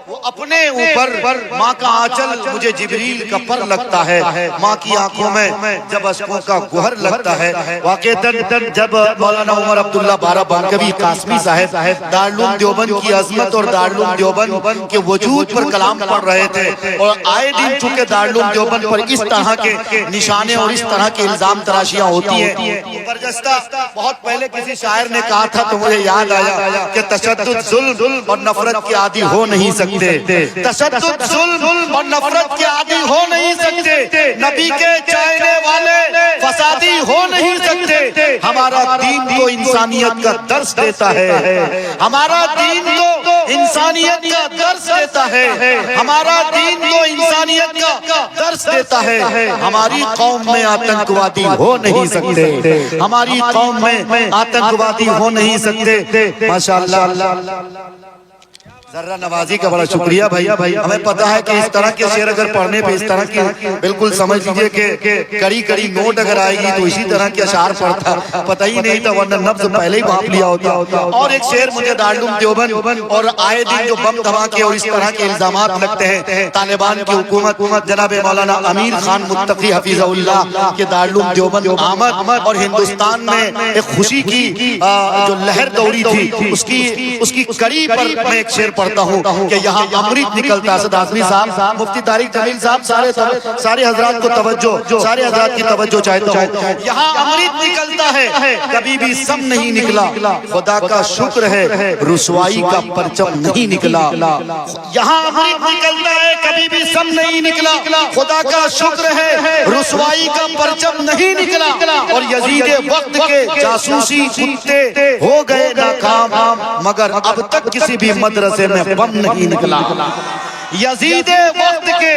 وہ اپنے اوپر ماں کا آنچل مجھے جبریل کا پر لگتا ہے، ماں کی آنکھوں میں جب اشکوں کا گوہر لگتا ہے۔ واقعتاً جب مولانا عمر عبداللہ بارہ بانکوی قاسمی صاحب دارالعلوم دیوبند کی عظمت اور دارالعلوم دیوبند کے وجود پر کلام پڑھ رہے تھے، اور آئے دن چونکہ دارالعلوم دیوبند پر اس طرح کے نشانے اور اس طرح کے الزام تراشیاں ہوتی ہیں، برجستہ بہت پہلے کسی شاعر نے کہا تھا تو مجھے یاد آیا کہ تشدد ظلم اور نفرت کے عادی ہو نہیں سکتے، تشدد ظلم اور نفرت کے عادی ہو نہیں سکتے، نبی کے چاہنے والے فسادی ہو نہیں سکتے۔ ہمارا دین تو انسانیت کا درس دیتا ہے، ہمارا دین تو انسانیت کا درس دیتا ہے، ہمارا دین تو انسانیت کا درس دیتا ہے۔ ہماری قوم میں آتنکوادی ہو نہیں سکتے، ہماری قوم میں آتنکوادی ہو نہیں سکتے۔ ماشاءاللہ ذرہ نوازی کا بڑا شکریہ بھائی، ہمیں پتا ہے کہ اس طرح کے شعر اگر پڑھنے پہ اس طرح کی بالکل سمجھ لیجئے کہ کڑی کڑی نوٹ اگر آئے گی تو اسی طرح کے اشعار پڑھتا، پتہ ہی نہیں تھا ورنہ نبض پہلے ہی بھانپ لیا ہوتا۔ اور ایک شعر مجھے دارالعلوم دیوبند اور آئے دن جو بم دھماکے اور اس طرح کے الزامات لگتے ہیں، طالبان کی حکومت جناب مولانا امیر خان متقی حفظہ اللہ کے دارالعلوم دیوبند آمد اور ہندوستان میں ایک خوشی کی جو لہر دوری تھی اس کی کڑی پر میں ایک شعر پڑھتا ہوں کہ یہاں امرت نکلتا ہے۔ اسد اعظمی صاحب، مفتی طارق جمیل صاحب، سارے حضرات کو توجہ، سارے حضرات کی توجہ چاہتا ہوں۔ یہاں امرت نکلتا ہے کبھی بھی سم نہیں نکلا، خدا کا شکر ہے رسوائی کا پرچم نہیں نکلا۔ یہاں امرت نکلتا ہے کبھی بھی سم نہیں نکلا، خدا کا شکر ہے رسوائی کا پرچم نہیں نکلا۔ اور یزید وقت کے جاسوسی کتے ہو گئے ناکام، مگر اب تک کسی بھی مدرسے میں بم نہیں نکلا۔ یزید وقت کے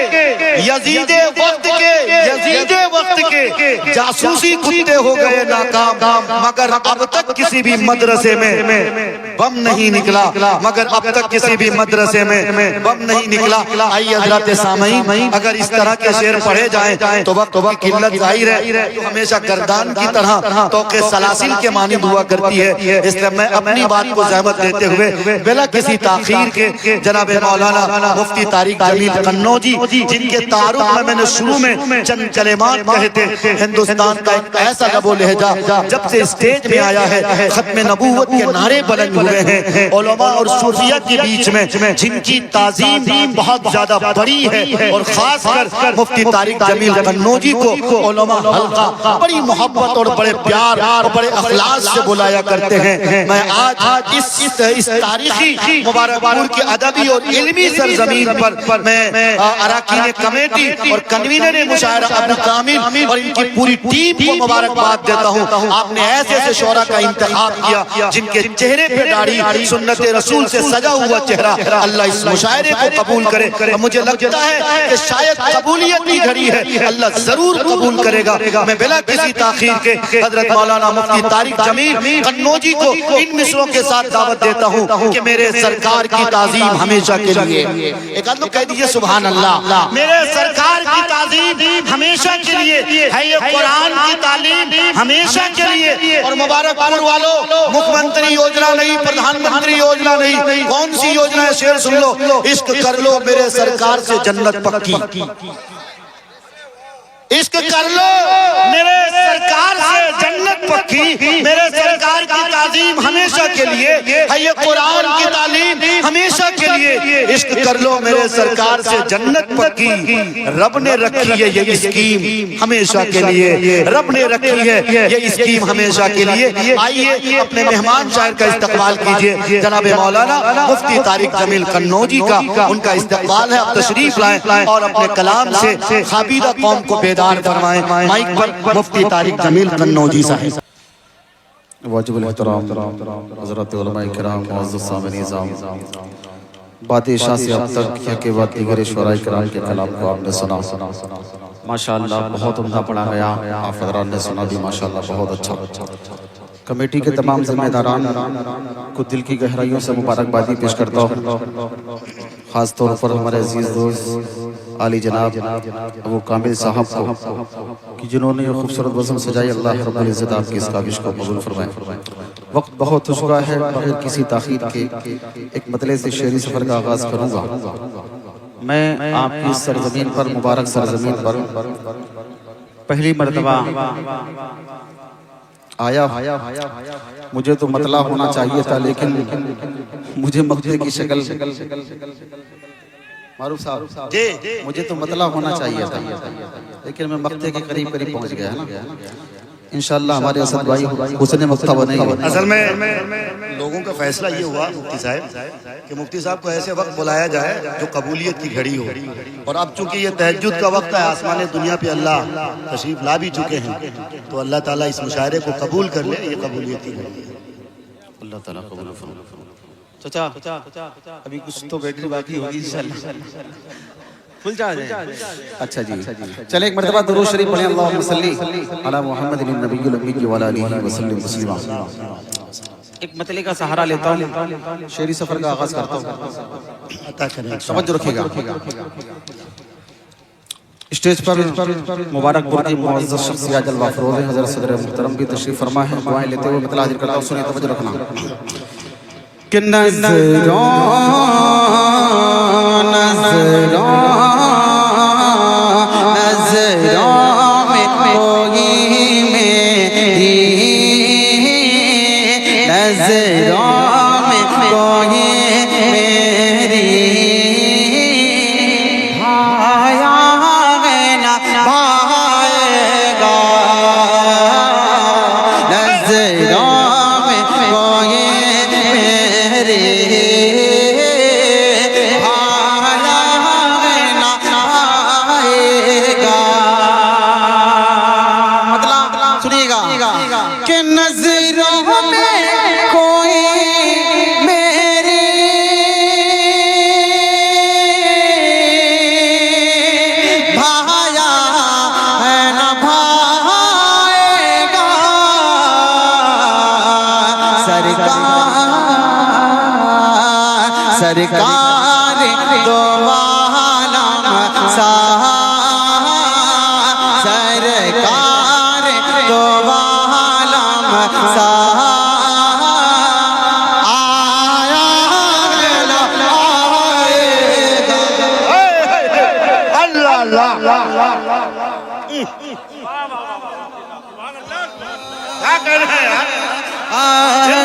جاسوسی کتے ہو گئے ناکام، مگر اب تک کسی بھی مدرسے میں بم نہیں نکلا، مگر اب تک کسی بھی مدرسے میں بم نہیں نکلا۔ آئیے حضرات سامعین، اگر اس طرح کے شعر پڑھے جائیں تو وقت کی قلت ظاہر ہے جو ہمیشہ گردان کی طرح توقع سلاسل کے معنی ہوا کرتی ہے۔ اس لیے میں اپنی بات کو زحمت دیتے ہوئے بلا کسی تاخیر کے جناب مولانا مفتی طارق جمیل قنوجی، جن کے تعارف میں نے شروع میں چند کلمات کہے تھے، ہندوستان کا ایک ایسا لب و لہجہ جب سے اسٹیج میں آیا ہے، ختم نبوت کے نعرے بلند ہوئے ہیں، علماء اور صوفیہ کے بیچ میں جن کی تعظیم بہت زیادہ بڑی ہے، اور خاص کر مفتی طارق جمیل قنوجی کو علماء حلقہ بڑی محبت اور بڑے پیار اور بڑے اخلاص سے بلایا کرتے ہیں۔ میں آج اس تاریخی مبارک پور کے ادبی اور علمی سرزمین پر میں اراکین کمیٹی اور کنوینر مشاعرہ ابو کامل اور ان کی پوری ٹیم کو مبارکباد دیتا ہوں۔ آپ نے ایسے شعراء کا انتخاب کیا جن کے چہرے پہ داڑھی سنت رسول سے سجا ہوا چہرہ، اللہ اس مشاعرے کو قبول کرے۔ مجھے لگتا ہے کہ شاید قبولیت کی گھڑی ہے، اللہ ضرور قبول کرے گا۔ میں بلا کسی تاخیر کے حضرت مولانا مفتی طارق جمیل قنوجی کو ان مصروں کے ساتھ دعوت دیتا ہوں کہ میرے سرکار کی تعظیم ہمیشہ کے لیے، ایک آدھ لوگ کہہ دیجئے سبحان اللہ، میرے سرکار کی تعظیم ہمیشہ کے لیے ہے، یہ قرآن کی تعلیم ہمیشہ کے لیے۔ اور مبارک پور والوں، مکھ منتری یوجنا نہیں، پردھان منتری یوجنا نہیں، کون سی یوجنا ہے؟ شعر سن لو، عشق کر لو میرے سرکار سے جنت پکی، عشق کر لو میرے سرکار سے جنت پکی، میرے سرکار کی تعظیم ہمیشہ کے لیے ہے، یہ قرآن کی تعلیم ہمیشہ کے لیے، عشق کر لو میرے سرکار سے جنت پکی، رب نے رکھی ہے یہ اسکیم ہمیشہ کے لیے، رب نے رکھی ہے یہ اسکیم ہمیشہ کے لیے۔ آئیے اپنے مہمان شاعر کا استقبال کیجئے، جناب مولانا مفتی طارق جمیل قنوجی کا ان کا استقبال ہے۔ آپ تشریف لائیں اور اپنے کلام سے خابیدہ قوم کو بیدار فرمائیں۔ مائک پر مفتی طارق جمیل قنوجی صاحب۔ واجب الاحترام حضرت علماء کرام، معزز سامعین نظام، بات عشاء سے اب تک یا کے بعد دیگر شعراء کرام کے کلام کو آپ نے سنا، ماشاءاللہ بہت عمدہ پڑھا گیا، آپ حضرات نے سنا بھی ماشاءاللہ بہت اچھا۔ کمیٹی کے تمام ذمہ داران کو دل کی گہرائیوں سے مبارکبادی پیش کرتا ہوں، خاص طور پر ہمارے عزیز دوست عالی جناب ابو کامل صاحب کو کہ جنہوں نے یہ خوبصورت وزن سجائی، اللہ رب العزت آپ کی اس کاوش کو قبول فرمائے۔ وقت بہت ہو چکا ہے، بغیر کسی تاخیر کے ایک مطلع سے شعری سفر کا آغاز کروں گا۔ میں آپ کی سرزمین پر، مبارک سرزمین پر پہلی مرتبہ آیا مجھے تو مطلع ہونا چاہیے تھا، لیکن مجھے مقطع کی شکل معروف صاحب مجھے تو مطلع ہونا چاہیے تھا، لیکن میں مقطع کے قریب پہنچ گیا نا۔ انشاءاللہ ہمارے اسد بھائی حسن مقطع بنے گے۔ اصل میں لوگوں کا فیصلہ یہ ہوا مفتی صاحب کہ مفتی صاحب کو ایسے وقت بلایا جائے جو قبولیت کی گھڑی ہو، اور اب چونکہ یہ تہجد کا وقت ہے، آسمان دنیا پہ اللہ تشریف لا بھی چکے ہیں، تو اللہ تعالیٰ اس مشاعرے کو قبول کر لے، یہ قبولیت کی گھڑی ہے۔ اللہ تعالیٰ قبول فرمائے۔ چچا ابھی کچھ تو بیٹری باقی ہوگی انشاءاللہ، کھل جائے۔ اچھا جی چلے ایک مرتبہ درود شریف پڑھیں، اللہم صلی علی محمد النبی الامی وعلی آلہ وسلم تسلیما۔ ایک مطلع کا سہارا لیتا ہوں، شعری سفر کا آغاز کرتا ہوں، توجہ رکھیے گا۔ اسٹیج پر مبارک پور کی معزز شخصیات جلوہ افروز ہیں، حضرت صدر محترم بھی تشریف فرما ہے، دعائیں لیتے ہوئے مطلع حاضر کرتا ہوں، سنیں توجہ رکھنا۔ کہ نظروں میں کوئی میری، نظروں میں کوئی میری بھایا ہے نہ بھائے گا، نظروں میں کوئی میری بھایا ہے نہ بھائے گا۔ مطلب سنیے گا کہ نظروں میں کوئی میری بھایا ہے نہ بھائے گا، سرکار دو عالم سرکار دو عالم آیا اللہ اللہ کیا کہہ رہے ہیں یار؟ آئے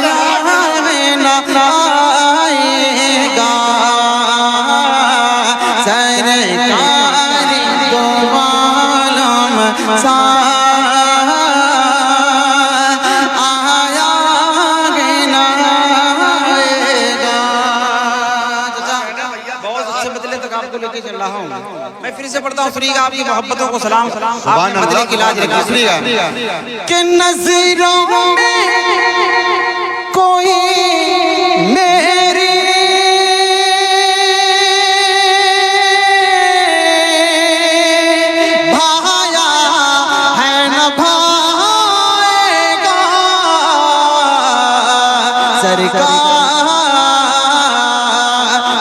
گا، سرکار دو عالم آیا نہ آئے گا۔ بہت اچھے مطلع تک آپ کو لے کے چل رہا ہوں، میں پھر سے پڑھتا ہوں، سنیے گا، آپ کی محبتوں کو سلام، آپ نے مطلع کی لاج رکھی، سنیے گا کہ نظروں میں کوئی میری بھایا ہے نہ بھائے گا،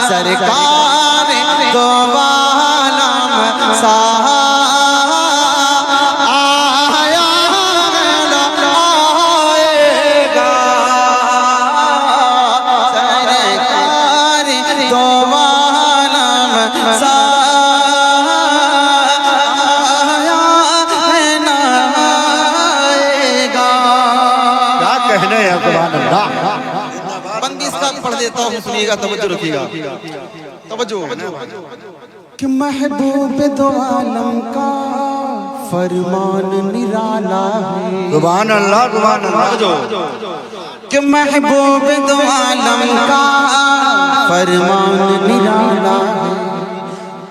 سرکار دو عالم آیا نہ آئے گا، سرکار دو عالم آیا نہ آئے گا۔ کیا کہنے ہیں سبحان اللہ۔ بندی اس کا پڑھ دیتا ہوں، سنیے گا، توجہ رکھیے گا، توجہ۔ کہ محبوب دو عالم کا فرمان نرالا ہے، سبحان اللہ سبحان اللہ۔ کہ محبوب دو عالم کا فرمان نرالا ہے،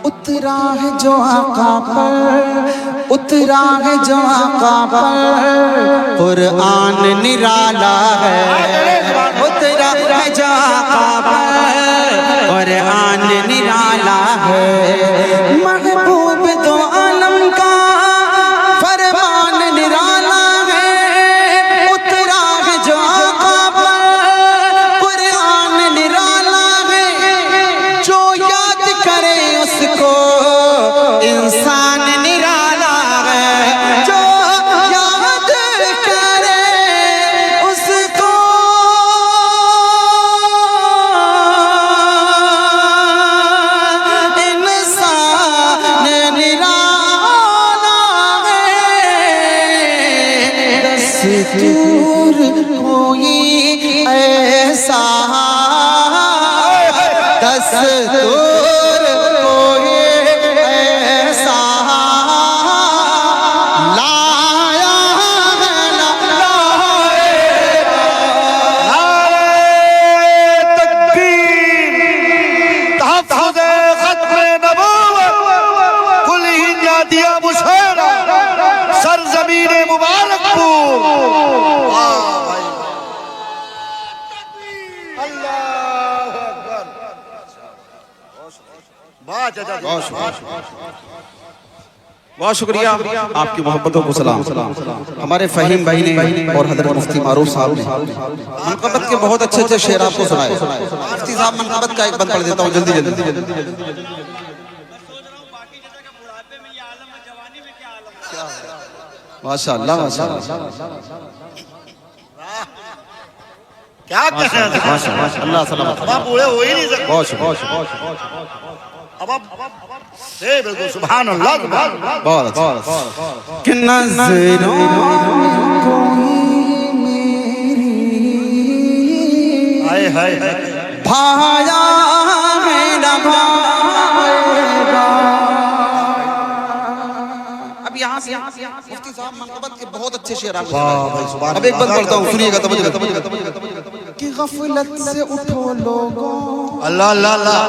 اترا ہے جو آقا پر، اترا ہے جو آقا پر قرآن نرالا ہے، اترا ہے جو آقا پر قرآن نرالا ہے، محبوب دو عالم کا فرمان نرالا ہے، اترا ہے جو آقا پر قرآن نرالا ہے، جو یاد کرے اس کو انسان نرالا ہے، جو یاد کرے اس کو دستور کوئی ایسا لایا ہے تکبیر تحفظ ختم نبوت کل ہی جادیا بشیرہ سرزمین مبارک پور اللہ اکبر بہت شکریہ آپ کی محبتوں کو سلام ہمارے فہیم بھائی نے اور حضرت مفتی معروف صاحب نے منقبت کے بہت اچھے اچھے شعر آپ کو سنائے مفتی صاحب منقبت کا ایک بند پڑھ دیتا ہوں جلدی جلدی ماشاءاللہ ماشاءاللہ کیا کہیں اللہ سلامت اب آپ بوڑھے ہو ہی نہیں سکتے بہت شکریہ اب آپ بالکل سبحان اللہ سبحان اللہ بہت اچھا کہ نظروں ہائے ہائے بھایا ہے نہ بھائے گا اب یہاں سے مفتی صاحب منقبت کے بہت اچھے شعر آپ اب ایک بند پڑھتا ہوں سنیے گا توجہ کہ غفلت سے اٹھو لوگوں اللہ اللہ اللہ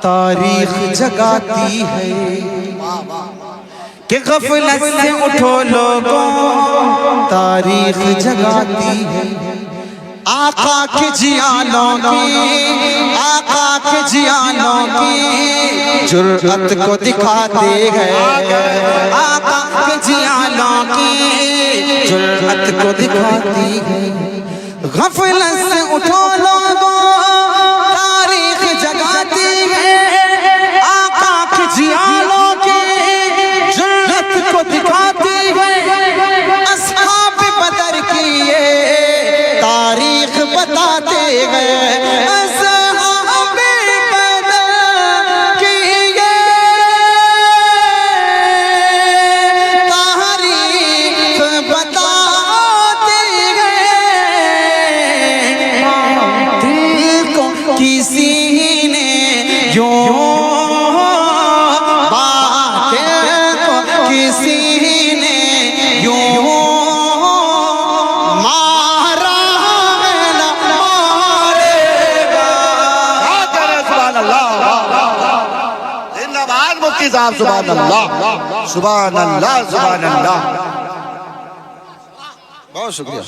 تاریخ جگاتی ہے کہ غفلت سے اٹھو لوگوں تاریخ جگاتی ہے آقا کے جیانوں کی آقا کے جیانوں کی جرأت کو دکھاتے ہیں آقا کے جیانوں کی جرأت کو دکھاتی ہے غفلت سے اٹھو لوگوں تاریخ جگاتی ہے آقا کے جیانوں کی جرأت کو دکھاتی ہے اصحاب بدر کی یہ تاریخ بتاتے ہیں اصحاب بدر کی یہ تاریخ بتاتے ہیں دل کو کسی نے یوں باتیں کو کسی نے یوں سبحان اللہ سبحان اللہ سبحان اللہ بہت شکریہ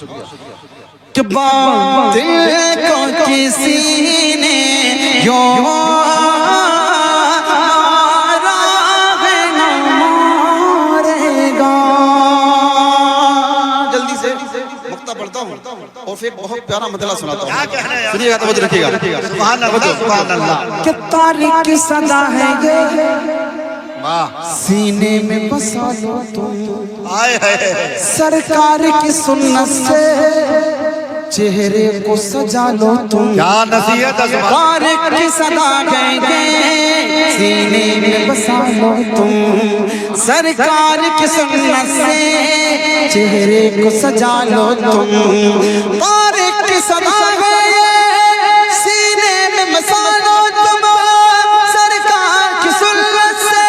کہ باتیں کو کسی نے یوں مارا ہے نہ مارے گا جلدی سے مقطع پڑھتا ہوں اور پھر بہت پیارا مطلع سناتا ہوں سنیے گا توجہ رکھیے گا سبحان اللہ سبحان اللہ کہ تاریخ کی صدا ہے یہ سینے میں بسا لو تم سرکار کی سنت سے چہرے کو سجا لو تم کیا نصیحت ہے تاریخ کی صدا گئے سینے میں بسا لو تم سرکار کی سنت سے چہرے کو سجا لو تم تاریخ کی صدا گئے سینے میں بسا لو تم سرکار کی سنت سے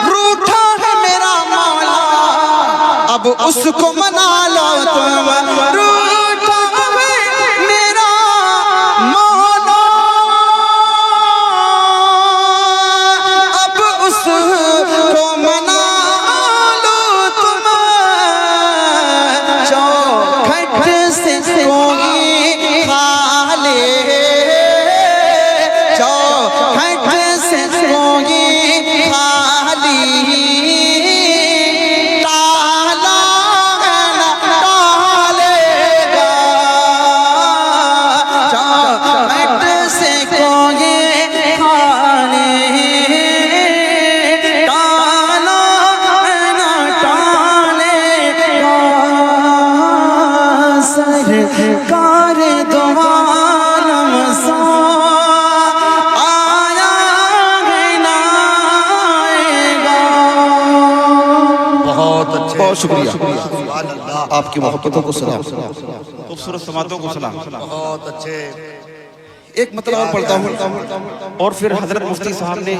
روٹھا ہے میرا مولا اب اس کو منا لو تم روٹھا ہے میرا مولا اب اس کو منا لو تم چوکھٹ سے کوئی کھا لے چوکھٹ سے کوئی بہت شکریہ آپ کی محبتوں کو سلام خوبصورت سماعتوں کو سلام. بہت اچھے. ایک مطلب اور پڑھتا ہوں اور پھر حضرت مفتی صاحب نے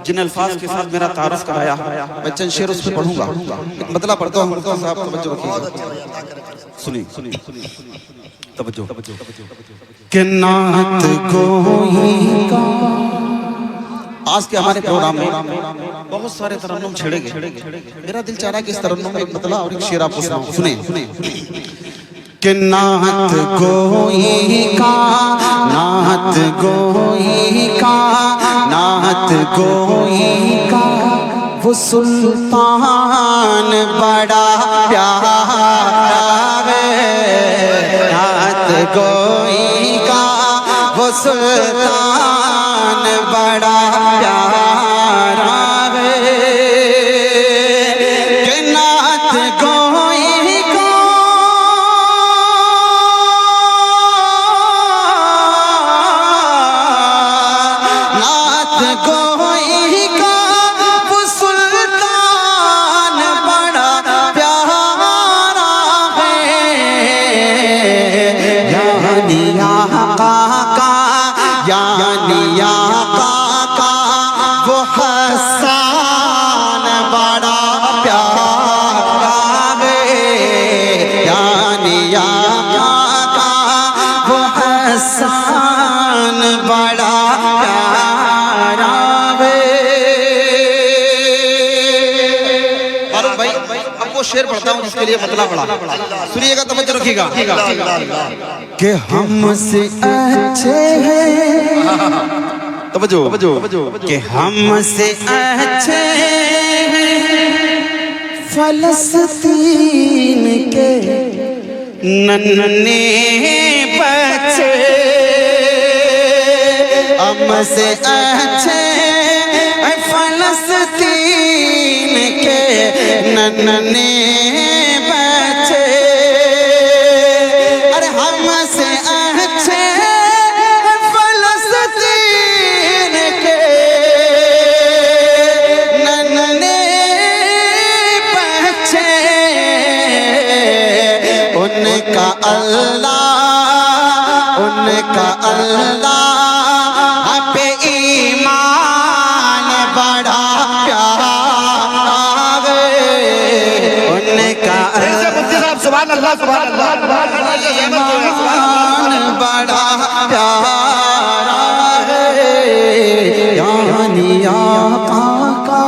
جن الفاظ کے ساتھ میرا تعارف کرایا میں چند شعر اس پہ پڑھوں گا. ایک مطلب پڑھتا ہوں مفتی صاحب توجہ رکھیے. سنی توجہ. کہ نعت گوئی کا آج کے ہمارے پروگرام میں بہت سارے ترنم چھڑے گئے. میرا دل چاہ رہا ہے کہ اس ترنم میں ایک مطلب اور ایک شعر آپ کو سناؤں. سنیں. کہ نعت گوئی کا نعت گوئی کا نعت گوئی کا وہ سلطان بڑا پیارا ہے. نعت گوئی کا وہ سلطان بڑا پیارا ہے. کہ نعت گوئی کا گوئی کا وہ سلطان بڑا پیارا ہے. یعنی آقا کا یعنی آقا کا وہ حسان بڑا پیارا ہے. یعنی آقا کا وہ حسان بڑا شعر پڑھتا ہوں جس کے لیے مطلب پڑھا. سنیے گا توجہ رکھیے گا. کہ ہم سے اچھے ہیں توجہ کہ ہم سے اچھے ہیں فلسطین کے ننھے بچے. ہم سے اچھے فلسطین کے ننھے بچے. ارے ہم سے اچھے فلسطین کے ننھے بچے. ان کا اللہ پہ ایمان بڑا پیارا ہے. ان کا سبحان اللہ سبحان اللہ. ایمان بڑا پیارا ہے. یعنی آقا کا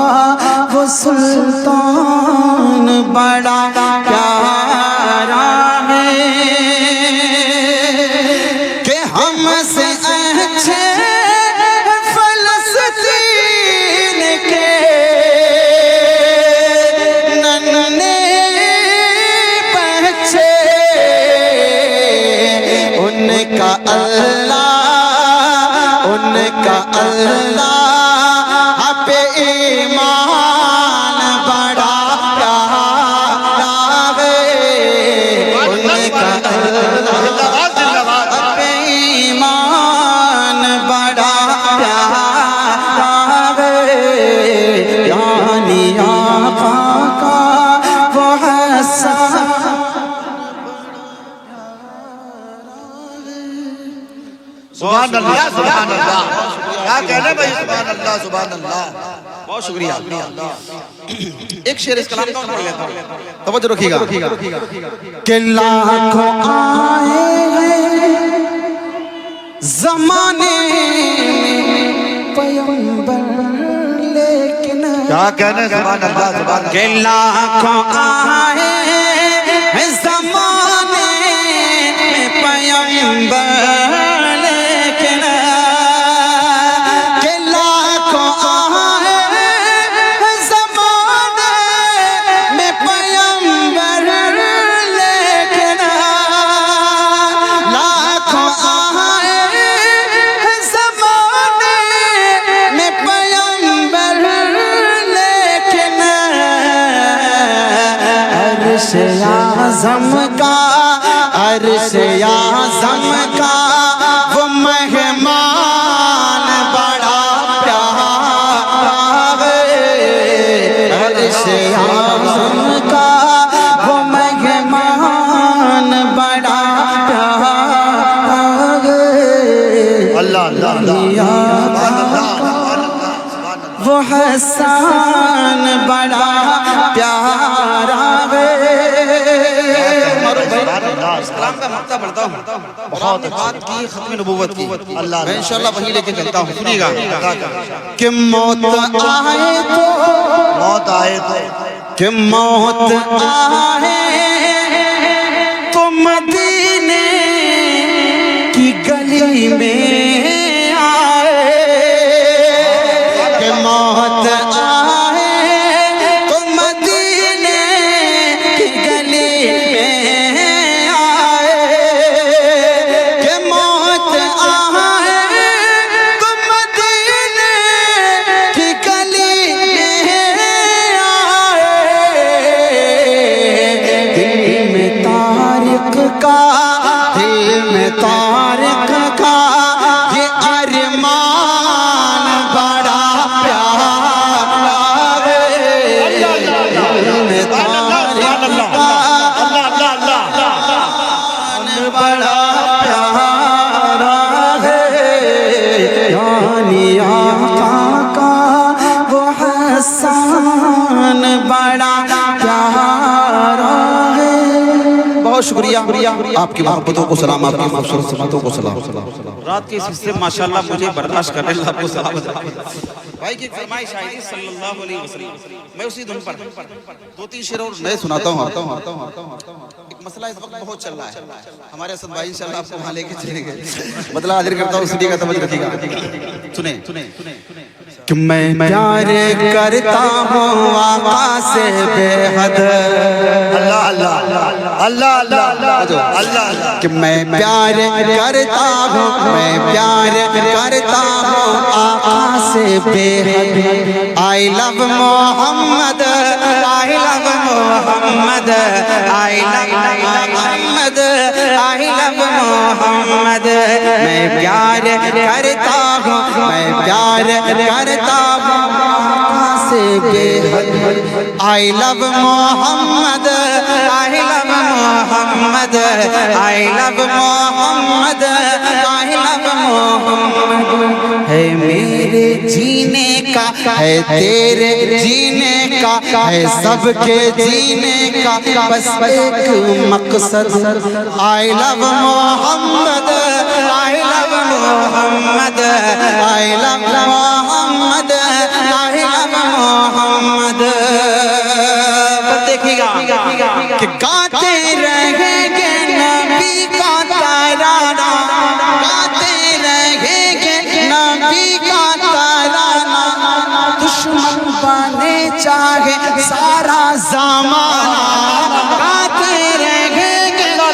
وہ سلطان بڑا پیارا ہے. کہ ہم سے اچھے فلسطین کے ننھے بچے. ان کا اللہ پہ ایمان بڑا پیارا ہے. ان کا اللہ پہ ایمان بڑا پیارا ہے. یعنی آقا کا وہ حسان سبحان اللہ سبحان اللہ. کیا کہنے بھائی سبحان اللہ سبحان اللہ. بہت شکریہ. ایک شعر اس کلام کا پڑھ لیتا ہوں توجہ رکھیے گا. کہ لاکھوں آئے ہیں زمانے میں پیغمبر لیکن کیا کہنے سبحان اللہ سبحان اللہ. کہ لاکھوں آئے ہیں زمانے میں پیغمبر عرش اعظم کا وہ مہمان بڑا پیارا ہے. عرش اعظم کا وہ مہمان بڑا وہ حسان بڑا پیارا ہے اسلام کا مقطع پڑھتا ہوں بہت بات کی ختم نبوت کی میں انشاءاللہ وہی لے کے چلتا ہوں سنیے گا کہ موت آئے تو کہ موت آئے تو مدینے کی گلی میں آئے کہ موت آئے تو مدینے کی گلی میں آئے کہ موت آئے تو مدینے کی گلی میں آئے دل میں طارق کا یہ ارمان بڑا پیارا ہے دل میں طارق کا بڑا پیارا ہے یعنی آقا کا وہ حسان بڑا پیارا ہے بہت شکریہ آپ کی محبتوں کو سلام آپ کی خوبصورت سمتوں کو سلام رات کے اس حصے ماشاءاللہ مجھے برداشت کرنے اللہ کو سلام بھائی کی فرمائش آئی تھی صلی اللہ علیہ وسلم میں اسی دن پر دو تین شعر اور میں سناتا ہوں ایک مسئلہ اس وقت بہت چل رہا ہے ہمارے اسد بھائی انشاءاللہ آپ کو وہاں لے کے چلیں گے بدلہ حاضر کرتا ہوں سنیے گا توجہ رکھیے گا سنیں کہ میں پیار کرتا ہوں آقا سے بے حد کہ میں پیار کرتا ہوں آقا سے بے حد I love Muhammad I love Muhammad I love Muhammad I love محمد میں پیار کرتا ہوں آقا سے بے حد I love Muhammad I love Muhammad I love Muhammad I love محمد ہے میرے جینے کا ہے تیرے جینے کا ہے سب کے جینے کا بس ایک مقصد I love Muhammad I love Muhammad I love Muhammad I love محمد دیکھیے گا کہ گاتے رہیں گے نبی کا ترانہ گاتے رہیں گے نبی کا ترانہ دشمن بنے چاہے سارا زمانہ گاتے رہیں گے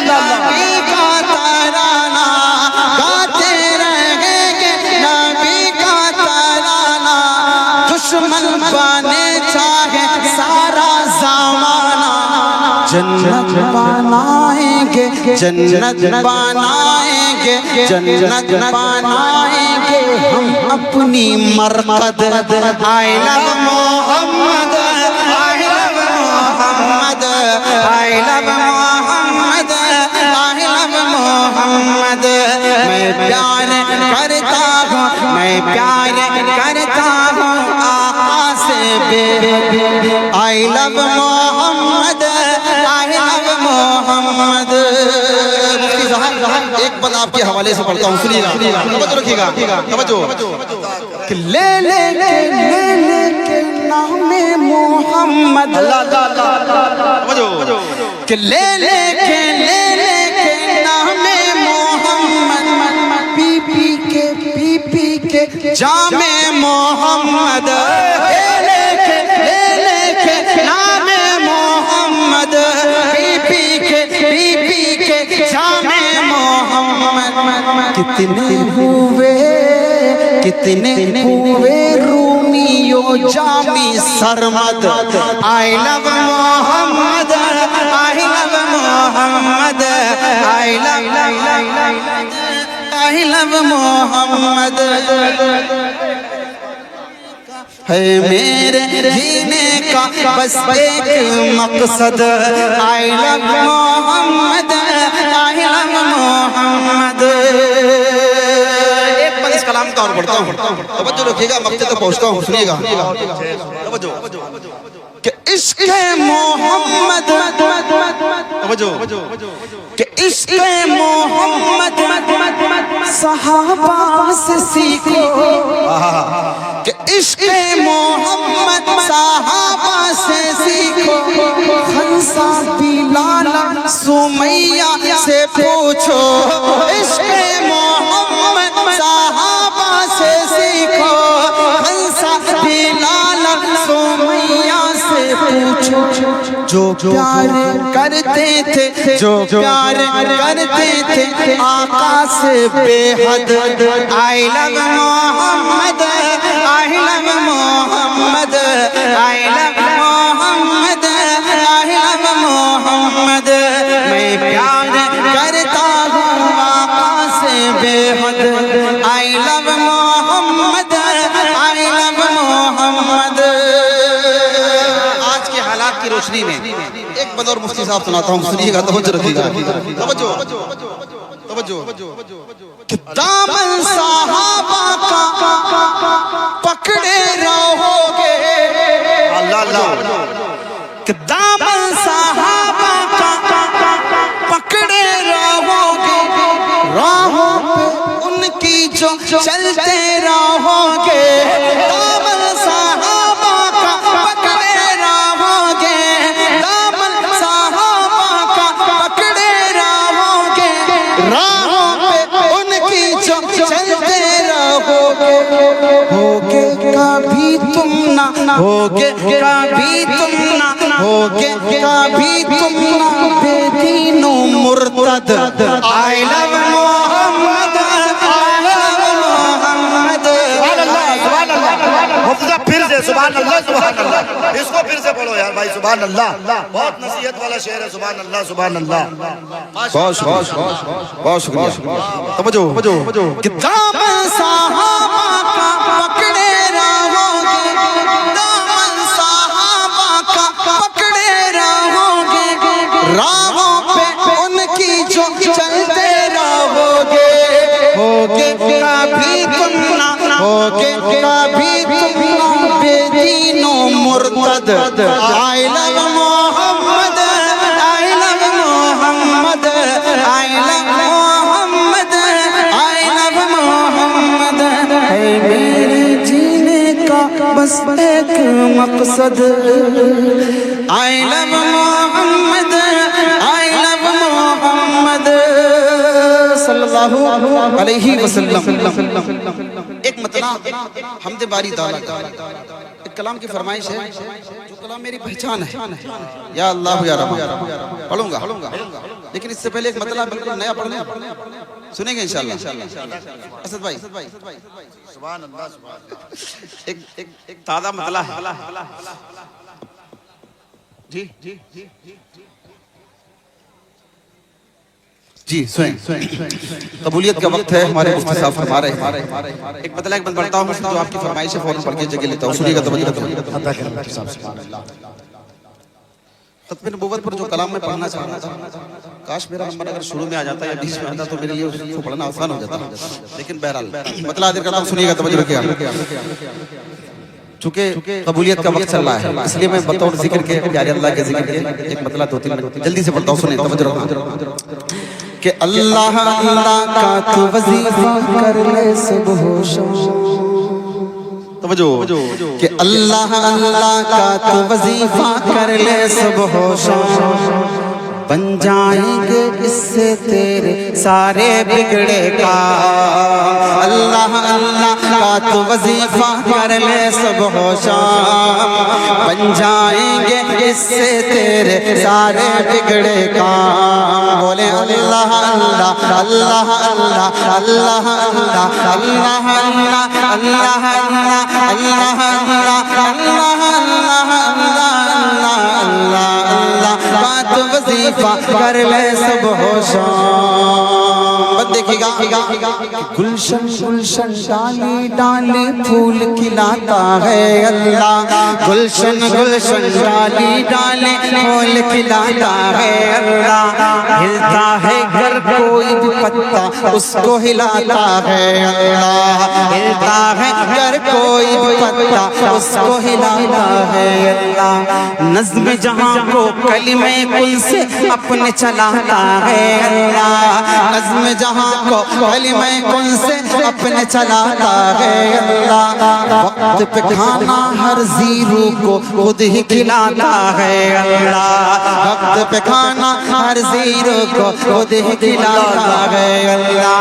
نبی کا ترانہ گاتے رہیں گے نبی کا ترانہ دشمن بنے چاہے سارا زمانہ جنت بنائیں گے جنت بنائیں گے جنت بنائیں گے ہم اپنی مرقد I love Muhammad I love Muhammad I love Muhammad I love محمد میں پیار کرتا ہوں آقا سے بے I love Muhammad I love محمد ایک بات آپ کے حوالے سے پڑھتا ہوں سنیے گا توجہ رکھیے گا توجہ کہ لے لے کے نام محمد توجہ کہ لے لے کے نام محمد پی پی کے جام محمد لے لے کے نام محمد پی پی کے جام محمد کتنے ہوئے Romeo Jami Sarmad I love Muhammad I love Muhammad I love محمد ہے میرے جینے کا بس ایک مقصد I love Muhammad I love محمد ایک بات اس کا مقطع اور پڑھتا ہوں توجہ رکھیے گا مقطع تک پہنچتا ہوں سنیے گا توجہ کہ عشق محمد توجہ کہ عشق محمد صحابہ سے سیکھو کہ عشق محمد صحابہ سے سیکھو خنسا بلال سمیہ سے پوچھو عشق محمد صحابہ سے سیکھو خنسا بلال سمیہ سے پوچھو جو پیار کرتے تھے جو پیار کرتے تھے آقا سے بے حد I love Muhammad I love Muhammad I love Muhammad I love محمد میں پیار کرتا ہوں آقا سے بے حد I love Muhammad I love محمد آج کے حالات کی روشنی میں ایک بند اور مفتی صاحب سناتا ہوں سنیے گا توجہ رکھیے گا توجہ کہ دامن صحابہ کا پکڑے رہو گے کہ دامن صحابہ کا پکڑے رہو گے راہوں پہ ان کی جو چلتے رہو گے دامن صحابہ کا پکڑے رہو گے دامن صحابہ کا پکڑے رہو گے راہوں پہ ان کی جو چلتے رہو گے ہوگے کبھی تم نہ ہوگے کبھی تم نہ ہوگے کبھی تم نہ بے دین و مرتد I love Muhammad I love محمد مفتی پھر سے سبحان اللہ سبحان اللہ اس کو پھر سے پڑھو یار بھائی سبحان اللہ بہت نصیحت والا شعر ہے سبحان اللہ سبحان اللہ بہت شکریہ توجہ کہ دامن صحابہ کا پکڑے رہو گے دامن صحابہ کا پکڑے رہو گے راہوں پہ ان کی جو چلتے رہو گے ہوگے کبھی تم نہ ہوگے کبھی تم نہ بے دین و مرتد I love Muhammad I love Muhammad I love Muhammad I love محمد ہے میرے جینے کا بس ایک مقصد I love Muhammad I love محمد صلی اللہ علیہ وسلم ایک مطلع حمد باری تعالیٰ کا ایک کلام کی فرمائش ہے جو کلام میری پہچان ہے یا اللہ یا رب پڑھوں گا لیکن اس سے پہلے ایک مطلع بالکل نیا پڑھنے سنیں گے انشاءاللہ اسد بھائی سبحان اللہ ایک تازہ مطلع ہے جی سوئیں قبولیت کا وقت ہے ہمارے مفتی صاحب فرما رہے ہیں ایک مطلع ایک بند پڑھتا ہوں جو آپ کی فرمائش ہے فوراً پڑھ کے جگہ لیتا ہوں سنیے گا توجہ ختم نبوت پر جو کلام میں پڑھنا چاہ رہا تھا کاش میرا نمبر اگر شروع میں آ جاتا یا بیچ میں آتا تو میرے لیے اس کو پڑھنا آسان ہو جاتا لیکن بہرحال مطلع حاضر کرتا ہوں سنیے گا توجہ رکھیے چونکہ قبولیت کا وقت چل رہا ہے اس لیے میں بطور ذکر کے پیارے اللہ کے ذکر کے ایک مطلع 2-3 منٹ جلدی سے پڑھتا ہوں سنیں توجہ رکھنا کہ اللہ اللہ کا تو وظیفہ کر لے صبح و شام توجہ کہ اللہ اللہ کا تو وظیفہ کر لے صبح و شام بن جائیں گے اس سے تیرے سارے بگڑے کام اللہ اللہ کا تو وظیفہ کر لے صبح و شام بن جائیں گے اس سے تیرے سارے بگڑے کام بولے اللہ اللہ اللہ اللہ اللہ اللہ اللہ اللہ اللہ اللہ وظیفہ کر لے صبح و شام بس دیکھیے گا گلشن گلشن ڈالی ڈالی پھول کھلاتا ہے اللہ، گلشن گلشن ڈالی ڈالی پھول کھلاتا ہے اللہ، ہلتا ہے گر کوئی بھی پتا اس کو ہلاتا ہے اللہ، ہلتا ہے گر کوئی بھی پتا اس کو ہلاتا ہے اللہ، نظم جہاں کو کلمہ کل سے اپنے چلاتا ہے اللہ، نظم جہاں کو کلمہ کل سے اپنے چلاتا ہے اللہ، وقت پہ کھانا ہر زیرو کو خود ہی کھلاتا ہے اللہ، وقت پہ کھانا ہر زیرو کو خود ہی کھلاتا ہے اللہ،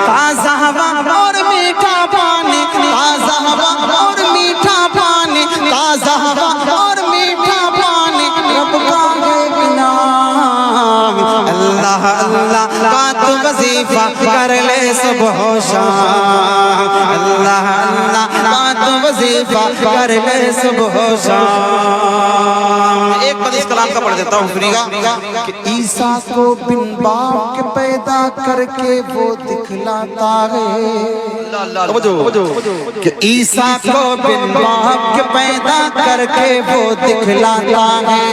تازہ ہوا اور میٹھا پانی، تازہ ہوا اور میٹھا پانی، تازہ ہوا اور میٹھا پانی، رب کا ہے انعام، اللہ اللہ کا تو وظیفہ کر لے صبح و شام، اللہ اللہ کا تو وظیفہ کر لے صبح و شام۔ ایک بات اس کلام کا پڑھ دیتا ہوں سنیے گا کہ عیسیٰ کو بن باپ کے پیدا کر کے وہ دکھلاتا ہے، کہ عیسیٰ کو بن باپ کے پیدا کر کے وہ دکھلاتا ہے،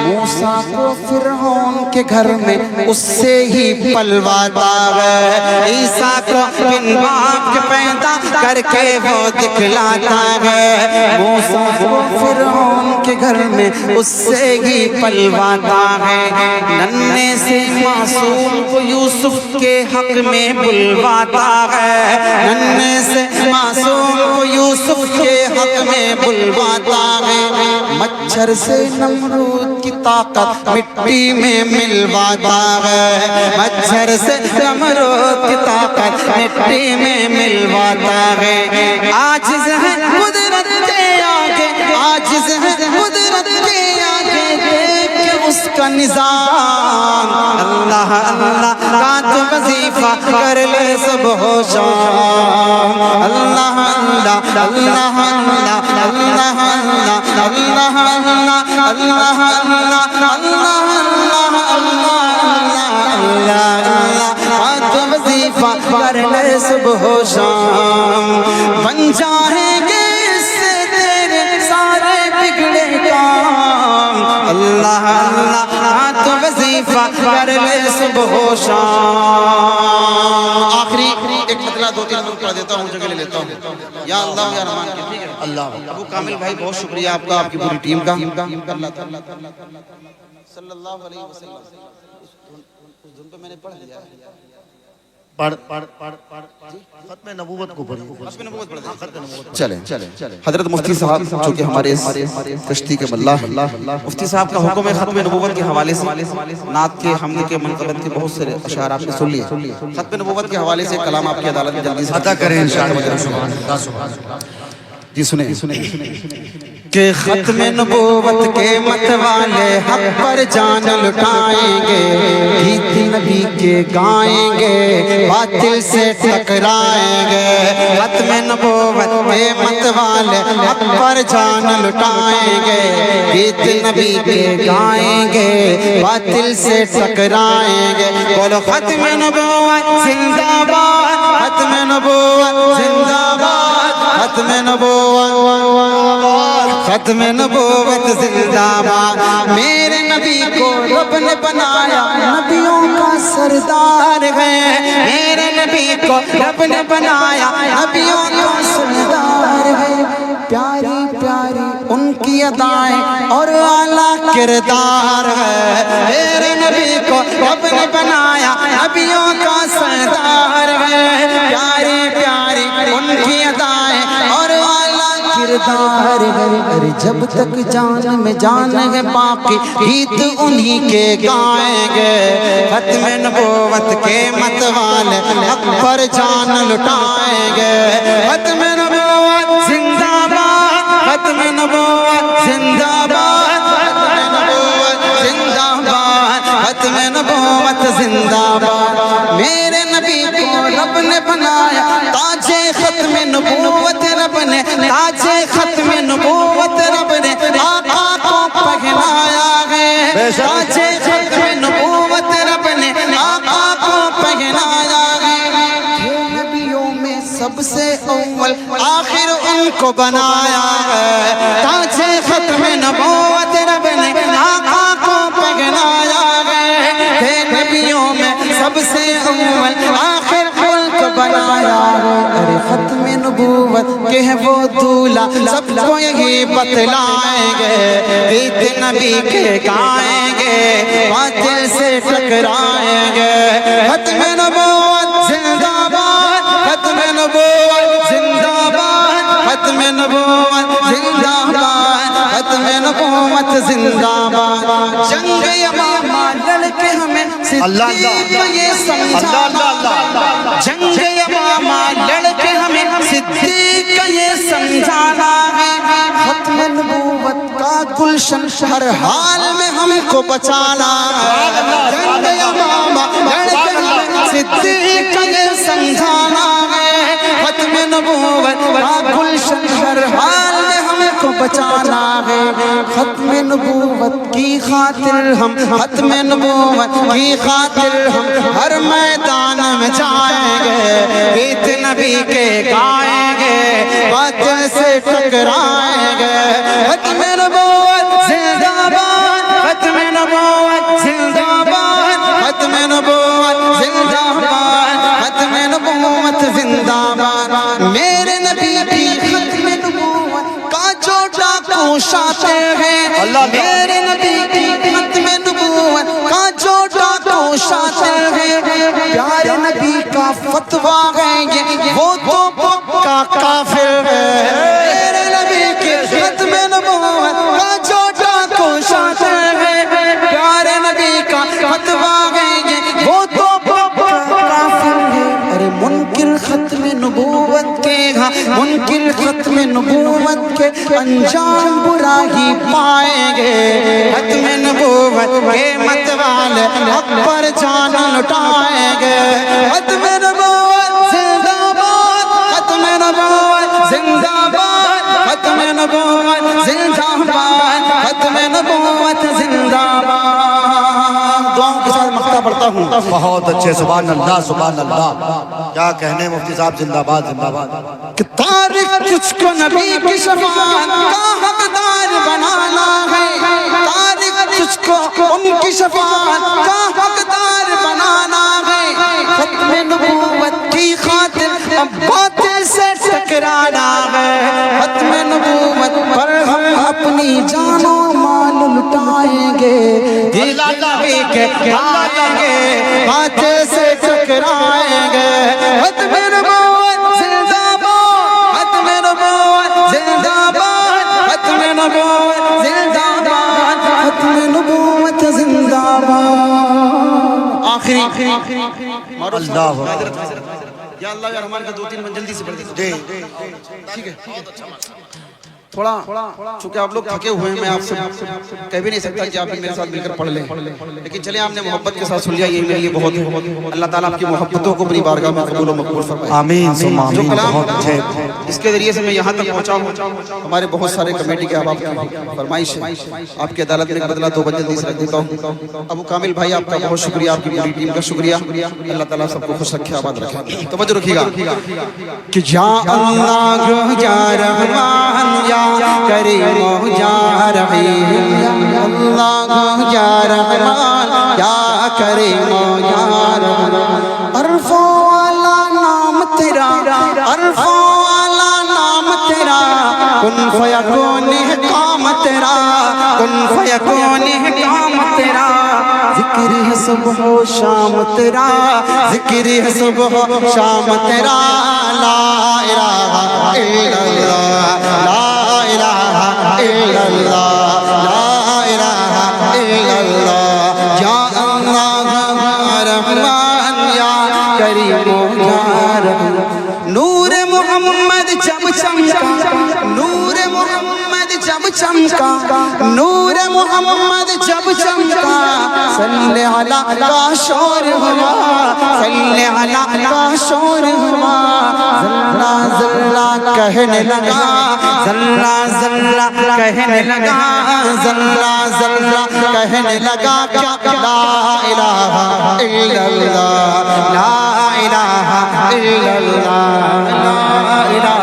موسیٰ کو فرعون کے گھر میں اس سے ہی پلواتا ہے، عیسیٰ کو بن باپ کے پیدا کر کے وہ دکھلاتا ہے، موسیٰ کو فرعون کے گھر میں اس سے ہی پلواتا ہے، ننھے سے معصوم کو یوسف کے حق میں بلواتا ہے، ننھے سے معصوم کو یوسف کے حق میں بلواتا ہے، مچھر سے نمرود کی طاقت مٹی میں ملواتا ہے، مچھر سے نمرود کی طاقت مٹی میں ملواتا ہے، عاجز ہے قدرت کے آگے، عاجز ہے قدرت کے آگے، دیکھ اس کا نظام، اللہ اللہ کا تو وظیفہ کر لے صبح و شام، اللہ اللہ اللہ اللہ اللہ اللہ اللہ اللہ اللہ اللہ اللہ کا تو وظیفہ کر لے صبح و شام، بن جائیں گے اس سے تیرے سارے بگڑے کام، اللہ اللہ کا تو وظیفہ کر لے صبح و شام۔ آخری ایک مطلع دو تین منٹ پڑھ دیتا ہوں، جگہ لے لیتا ہوں، یا اللہ یا رحمان کے، ٹھیک ہے اللہ۔ ابو کامل بھائی بہت شکریہ آپ کا، آپ کی پوری ٹیم کا، اللہ تعالیٰ صلی اللہ علیہ وسلم، اس دن پہ میں نے پڑھ دیا ہے، ختم نبوت کو پڑھی، چلیں حضرت مفتی صاحب جو کہ ہمارے کشتی کے ملا، مفتی صاحب کا حکم ہے ختم نبوت کے حوالے سے نعت کے حمد کے منقبت کے بہت سے اشعار آپ نے سن لیے، ختم نبوت کے حوالے سے کلام آپ کی عدالت میں جلدی سے عطا کریں انشاءاللہ۔ جی سنیں کہ ختم نبوت کے مت والے حق پر جان لٹائیں گے، گیت نبی کے گائیں گے، باطل سے ٹکرائیں گے، ختم نبوت کے مت والے حق پر جان لٹائیں گے، گیت نبی کے گائیں گے، باطل سے ٹکرائیں گے، بولو ختم نبوت زندہ باد، ختم نبوت زندہ باد، ختم نبوت، ختم نبوت زندہ باد، میرے نبی کو رب نے بنایا نبیوں کا سردار ہے، میرے نبی کو رب نے بنایا نبیوں کا سردار ہے، پیاری پیاری ان کی ادائیں اور اعلیٰ کردار ہے، میرے نبی کو رب نے بنایا نبیوں کا سردار ہے، پیاری پیاری ان کی ادائیں اور کردار ہے، جب تک جان میں جان ہے باقی گیت انہی کے گائیں گے، ختم نبوت کے مت والے حق پر جان لٹائیں گے، ختم نبوت زندہ باد، ختم نبوت زندہ باد، ختم نبوت زندہ باد، ختم نبوت زندہ باد، میرے نبی کو رب نے بنایا تاج ختم نبوت، رب نے تاج ختم نبوت، رب نے آقا کو پہنایا ہے، تاج ختم نبوت، رب نے آقا کو پہنایا ہے، سب سے اول آخر ان کو بنایا ہے، تاج ختم نبوت رب نے آقا کو پہنایا ہے، نبیوں میں سب سے اول آخر ان کو بنایا ہے، ارے ختم نبوت کے وہ دولہ سب کو یہی بتلائیں گے، گیت نبی کے گائیں گے، باطل سے ٹکرائیں گے، ختم نبوت زندہ باد، ختم نبوت زندہ باد، ختم نبوت زندہ باد، ختم نبوت زندہ باد، جنگ یمامہ لڑ کے ہمیں صدیق یہ سمجھانا، جنگ یمامہ لڑ کے ہمیں صدیق یہ سمجھانا ہے، ختم نبوت کا گلشن ہر حال میں ہم کو بچانا ہے، جنگ یمامہ لڑ کے ہمیں صدیق یہ سمجھانا ہے، ختم نبوت کا گلشن ہر حال میں ہم کو بچانا ہے، ختم نبوت کی خاطر ہم، ختم نبوت کی خاطر ہم ہر میدان میں جائیں گے، گیت نبی کے گائیں گے، باطل سے ٹکرائیں گے، ختم نبوت زندہ باد، ختم نبوت زندہ باد، ختم نبوت زندہ باد، ختم نبوت زندہ باد، میرے نبی کی ختم نبوت کا جو ڈاکو شاتے ہیں، میرے نبی کی ختم نبوت کا جو ڈاکو شاتے ہیں، پیارے نبی کا فتویٰ ہے یہ وہ تو پکا کافر ہے، میرے نبی کی ختم نبوت کا جو ڈاکو شاتے ہیں، پیارے نبی کا فتویٰ ہے یہ وہ تو پکا کافر ہے، ارے منکر ختم نبوت کے ہاں، منکر ختم نبوت کے انجام برا ہی پائیں گے، ختم نبوت کے متوالے حق پر جان لٹائیں گے، ختم نبوت زندہ باد، ختم نبوت زندہ باد، ختم نبوت زندہ باد، ختم نبوت زندہ باد، دعاؤں کے ساتھ مقطع پڑھتا ہوں، بہت اچھے، سبحان اللہ سبحان اللہ، کیا کہنے مفتی صاحب، زندہ باد زندہ باد، کہ تاریخ تجھ کو نبی کی شفاعت کا حقدار بنانا ہے، تاریخ تجھ کو ان کی شفاعت کا حقدار بنانا ہے، ختم نبوت کی خاطر اب باطل سے ٹکرانا ہے، ختم نبوت پر ہم اپنی جان و مال لٹائیں گے، دل نبی کے گائیں گے، باطل سے ٹکرائیں گے، ختم نبوت زندہ باد، ختم نبوت زندہ باد، ختم نبوت زندہ باد، ختم نبوت زندہ باد، آخری اللہ یا اللہ یا رحمان کا دو تین من جلدی سے پڑھ دیتے ٹھیک ہے، تھوڑا چونکہ آپ لوگ تھکے ہوئے ہیں، میں آپ سے کہہ بھی نہیں سکتا کہ آپ بھی میرے ساتھ مل کر پڑھ لیں، لیکن چلیں آپ نے محبت کے ساتھ سن لیا، یہ میرے لیے بہت ہے، اللہ تعالیٰ آپ کی محبتوں کو اپنی بارگاہ میں قبول و مقبول فرمائے، آمین ثم جو آمین، کلام بہت اچھے، اس کے ذریعے سے میں یہاں تک پہنچا ہوں، ہمارے بہت سارے کمیٹی کے احباب کی فرمائش ہے، آپ کی عدالت میں ایک بدلہ دو بن جلدی سے رکھ دیتا ہوں، ابو کامل بھائی آپ کا بہت شکریہ، آپ کی پوری ٹیم کا شکریہ، اللہ تعالیٰ سب کو خوش رکھے، آباد رکھے، توجہ رکھیے گا کہ یا اللہ یا رحمان یا کریم یا رحیم، یا اللہ یا رحمان یا کریم یا رحیم، عرف والا نام تیرا، عرف والا نام تیرا، کن فیکون ہے کام تیرا، کن فیکون ہے کام تیرا، ذکر ہے صبح و شام تیرا، ذکر ہے صبح و شام تیرا، لا الہ الا اللہ، لا الہ الا اللہ، لا الہ الا اللہ، یا اللہ یا رحمان یا کریم یا رحیم، نور محمد جب چمکا، نور محمد جب چمکا، نور محمد جب چمکا، صلی علی کا شور ہوا، صلی علی کا شور ہوا، ذرہ کہنے لگا ذرہ ذرہ کہنے لگا ذرہ ذرہ کہنے لگا کیا لا الہ الا اللہ لا الہ الا اللہ لا الہ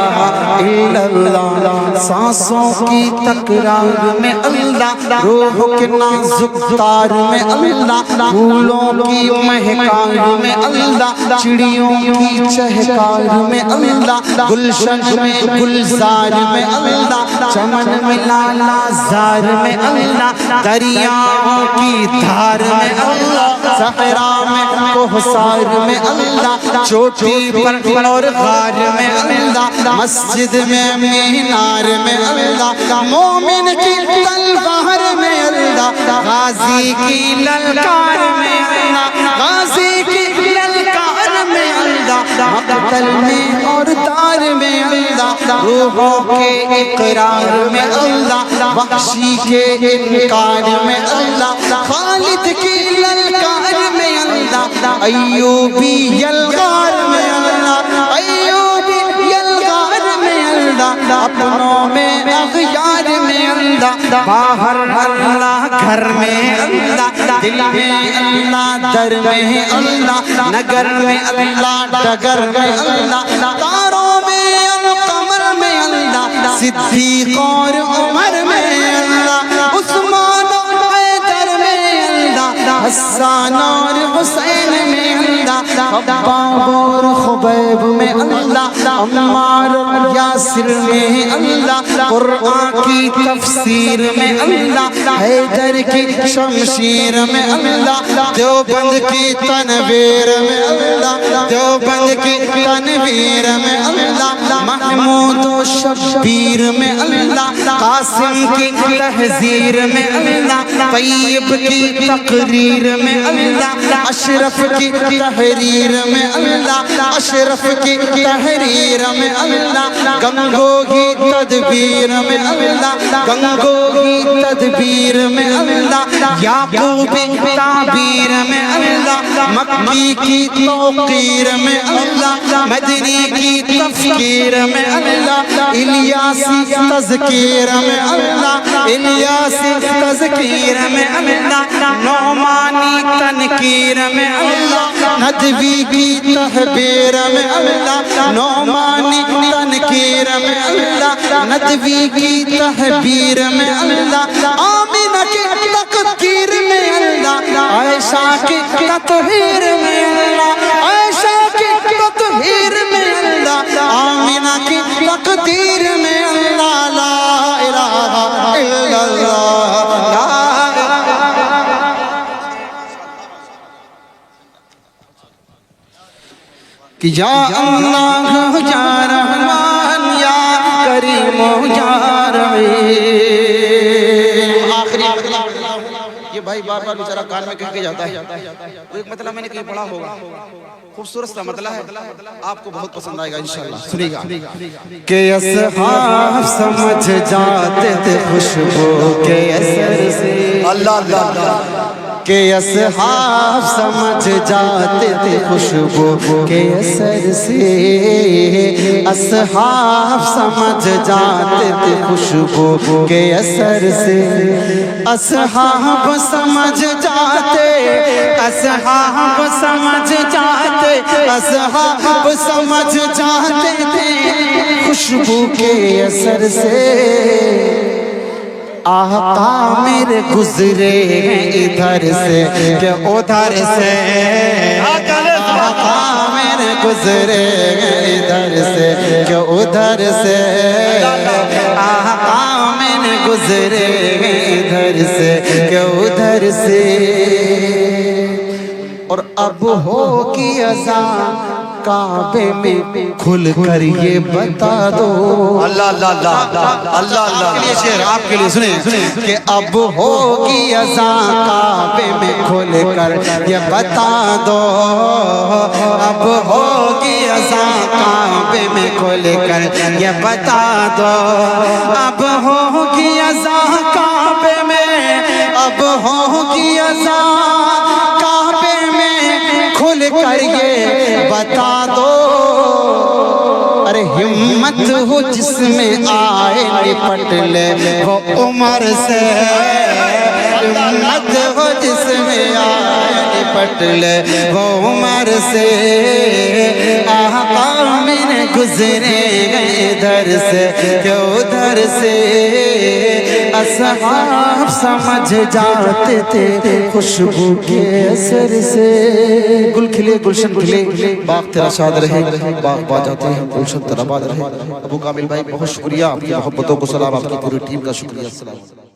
الا اللہ سانسوں کی تکرار میں اللہ روح کے نازک تار میں اللہ پھولوں کی مہکار میں اللہ چڑیوں کی چہکار میں اللہ گلشن میں گلزار میں اللہ چمن میں لالا زار میں اللہ دریاؤں کی دھار میں اللہ صحرا میں کوہسار میں اللہ چوٹی پر اور غار میں اللہ مسجد میں مینار میں اللہ مومن کی تلوار میں اللہ غازی کی للکار میں اللہ غازی کی للکار میں اللہ مقتل میں اور دار میں اللہ روحوں کے اقرار میں اللہ وحشی کے انکار میں اللہ خالد کی للکار میں اللہ ایوبی یلغار میں اللہ ایوبی یلغار میں اللہ اپنوں میں اغیار میں اللہ باہر اللہ گھر میں اللہ دل میں اللہ در میں اللہ نگر میں اللہ ڈگر میں اللہ تاروں میں القمر میں اللہ صدیق اور عمر میں اللہ عثمان و حیدر میں اللہ حسان اور حسین میں اللہ خباب اور خبیب میں اللہ عمار اور یاسر میں اللہ قرآن کی تفسیر میں اللہ حیدر کی شمشیر میں اللہ دیوبند کی تنویر میں اللہ دیوبند کی تنویر میں اللہ محمود و شبیر میں اللہ قاسم کی تحذیر میں اللہ طیب کی تقریر میں اللہ اشرف کی تحریر میں اللہ اشرف کی تحریر میں اللہ گنگو کی تدبیر میں اللہ گنگو کی تدبیر میں اللہ یعقوبی تعبیر میں اللہ مکی کی توقیر میں اللہ مدنی کی تفکیر میں اللہ الیاسی تذکیر میں اللہ الیاسی تذکیر میں اللہ نعمانی تنکیر میں اللہ ندوی کی تحبیر میں اللہ نعمانی تنکیر میں اللہ ندوی کی تحبیر میں اللہ آمینہ کی تقدیر میں اللہ عائشہ کی تطہیر میں اللہ عائشہ کی تطہیر میں اللہ آمینہ کی تقدیر میں اللہ لا الہ الا اللہ کہ یا اللہ یا رحمان یا کریم یا رحیم آخری یہ بھائی بار بار بیچارہ کان میں کہہ کے جاتا ہے وہ ایک مطلب میں نے کہیں پڑھا ہوگا خوبصورت سا مطلب ہے آپ کو بہت پسند آئے گا انشاءاللہ سنیے گا کہ اصحاب سمجھ جاتے تھے خوشبو کے اثر سے اللہ اللہ اللہ کہ اصحاب سمجھ جاتے تھے خوشبو کے اثر سے اصحاب سمجھ جاتے تھے خوشبو کے اثر سے اصحاب سمجھ جاتے اصحاب سمجھ جاتے اصحاب سمجھ جاتے تھے خوشبو کے اثر سے آقا میرے گزرے ادھر سے کہ ادھر سے آقا میرے گزرے ادھر سے کہ ادھر سے آقا میرے گزرے ادھر سے کہ ادھر سے اور اب ہوگی اذان کعبے میں کھل کر یہ بتا دو اللہ اللہ اللہ اللہ اللہ یہ شعر آپ کے لیے سنیں کہ اب ہوگی اذان کعبے میں کھل کر یہ بتا دو اب ہوگی اذان کعبے میں کھل کر یہ بتا دو اب ہوگی اذان کعبے میں اب ہوگی اذان کعبے میں کھل کر یہ بتا دو ارے ہمت ہو جس میں آئے نپٹ لے وہ عمر سے، ہمت ہو جس میں آئے نپٹ لے وہ عمر سے، آقا میں گزرے گئے ادھر سے کہ ادھر سے، اصحاب سمجھ جاتے تھے خوشبو کے اثر سے۔ گل کھلے گلشن کھلے، باغ تیرا شاد رہے، باغ با جاتے ہیں گلشن تیرا باد رہے۔ ابو کامل بھائی بہت شکریہ، آپ کی محبتوں کو سلام، آپ کی پوری ٹیم کا شکریہ، السلام۔